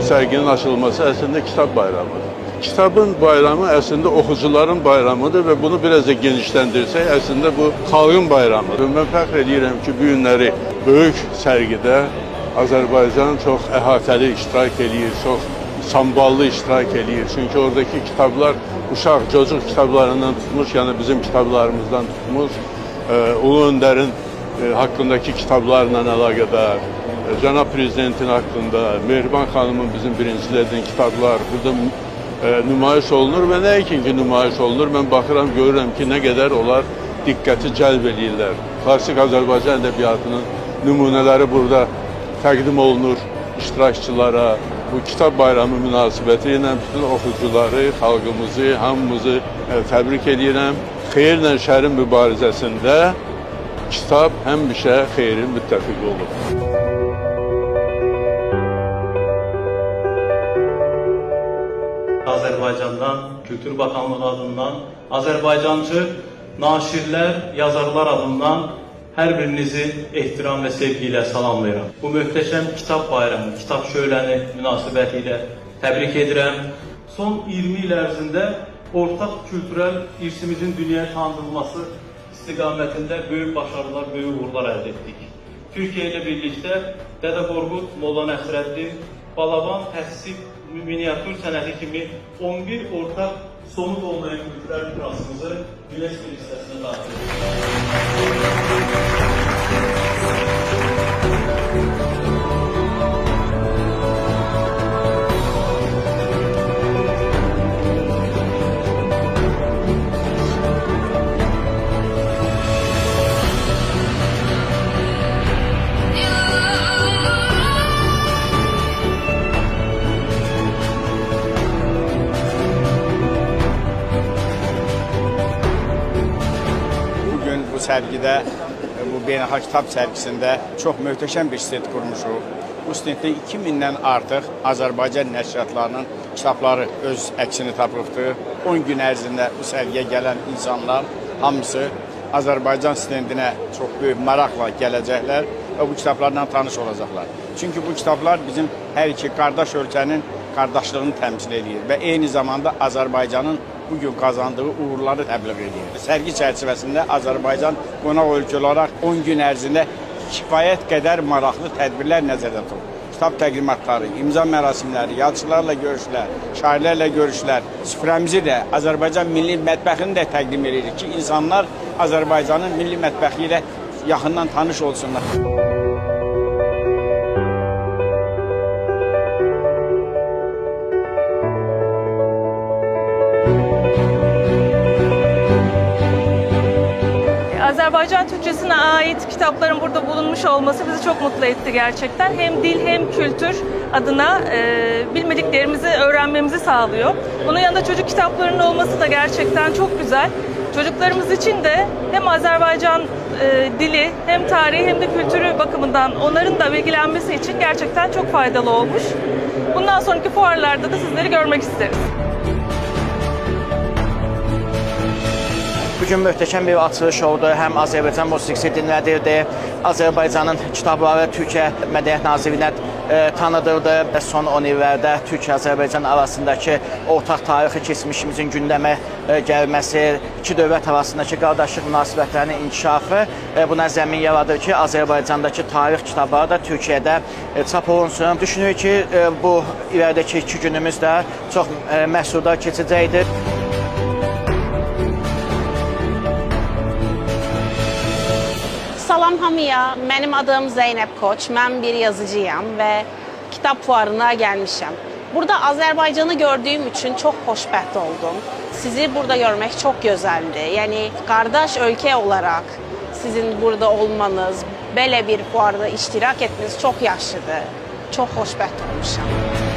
sərginin açılması əslində kitab bayramıdır. Kitabın bayramı əslində oxucuların bayramıdır və bunu biraz da genişləndirsək, əslində bu xalqın bayramıdır. Mən fəxr edirəm ki, bu günləri böyük sərgidə Azərbaycan çox əhatəli iştirak edir, çox samballı iştirak edir. Çünki oradakı kitablar uşaq, çocuq kitablarından tutmuş, yəni bizim kitablarımızdan tutmuş, Ulu Öndərin haqqındakı kitablarla əlaqədar, Cənab Prezidentin haqqında, Mehriban xanımın bizim birincilədiyin kitablar burada nümayiş olunur və nə ki nümayiş olunur, mən baxıram, görürəm ki, nə qədər onlar diqqəti cəlb edirlər. Klasik Azərbaycan ədəbiyyatının nümunələri burada təqdim olunur iştirakçılara. Bu kitab bayramı münasibəti ilə bütün oxucuları, xalqımızı, hamımızı təbrik edirəm. Xeyirlə şərin mübarizəsində kitab həmişə xeyrin müttəfiqi olur. Azərbaycandan, Kültür Bakanlığı adından, Azərbaycancı naşirlər, yazarlar adından hər birinizi ehtiram və sevgi ilə salamlayıram. Bu möhtəşəm kitab bayramı, kitab şöləni münasibəti ilə təbrik edirəm. Son 20 il ərzində ortaq kültürel irsimizin dünyaya tanıdılması istiqamətində böyük başarılar, böyük uğurlar əldə etdik. Türkiyə ilə birlikdə Dədə Qorqud, Molla Nəsrəddin, Balaban, Təsvip, miniatür sənəti kimi 11 ortaq somut olmayan kültürel mirasımızı UNESCO listəsinə daxil etdik. Bu sərgidə, bu beynəlxalq kitab sərgisində çox möhtəşəm bir stend qurmuşuq. Bu stenddə 2000-dən artıq Azərbaycan nəşriyyatlarının kitabları öz əksini tapıbdır. 10 gün ərzində bu sərgiyə gələn insanlar hamısı Azərbaycan stendinə çox böyük maraqla gələcəklər və bu kitablarla tanış olacaqlar. Çünki bu kitablar bizim hər iki qardaş ölkənin qardaşlığını təmsil edir və eyni zamanda Azərbaycanın bugün qazandığı uğurları təbliğ edir. Sərgi çərçivəsində Azərbaycan qonaq ölkə olaraq 10 gün ərzində kifayət qədər maraqlı tədbirlər nəzərdə tutulur. Kitab təqdimatları, imza mərasimləri, yazıçılarla görüşlər, şairlərlə görüşlər, süfrəmizi də, Azərbaycan milli mətbəxini də təqdim edirik ki, insanlar Azərbaycanın milli mətbəxi ilə yaxından tanış olsunlar. Azerbaycan Türkçesine ait kitapların burada bulunmuş olması bizi çok mutlu etti gerçekten. Hem dil hem kültür adına bilmediklerimizi öğrenmemizi sağlıyor. Bunun yanında çocuk kitaplarının olması da gerçekten çok güzel. Çocuklarımız için de hem Azerbaycan dili hem tarihi hem de kültürü bakımından onların da bilgilenmesi için gerçekten çok faydalı olmuş. Bundan sonraki fuarlarda da sizleri görmek isteriz. Bugün möhtəşəm bir açılış oldu. Həm Azərbaycan musiqisi dinlədirdi, Azərbaycanın kitabları Türkiyə Mədəniyyət Nazirliyinə tanıdırdı. Son 10 illərdə Türkiyə-Azərbaycan arasındakı ortaq tarixi keçmişimizin gündəmə gəlməsi, iki dövlət arasındakı qardaşlıq münasibətlərinin inkişafı buna zəmin yaradır ki, Azərbaycandakı tarix kitabları da Türkiyədə çap olunsun. Düşünürük ki, bu iləridəki 2 günümüz də çox məhsuldar keçəcəkdir. Salam hamıya, mənim adım Zeynəb Koç, mən bir yazıcıyam və kitab fuarına gəlmişəm. Burada Azərbaycanı gördüyüm üçün çox xoşbəxt oldum. Sizi burada görmək çox gözəldir. Yəni, qardaş ölkə olaraq sizin burada olmanız, belə bir fuarda iştirak etmeniz çox yaxşıdır. Çox xoşbəxt olmuşam.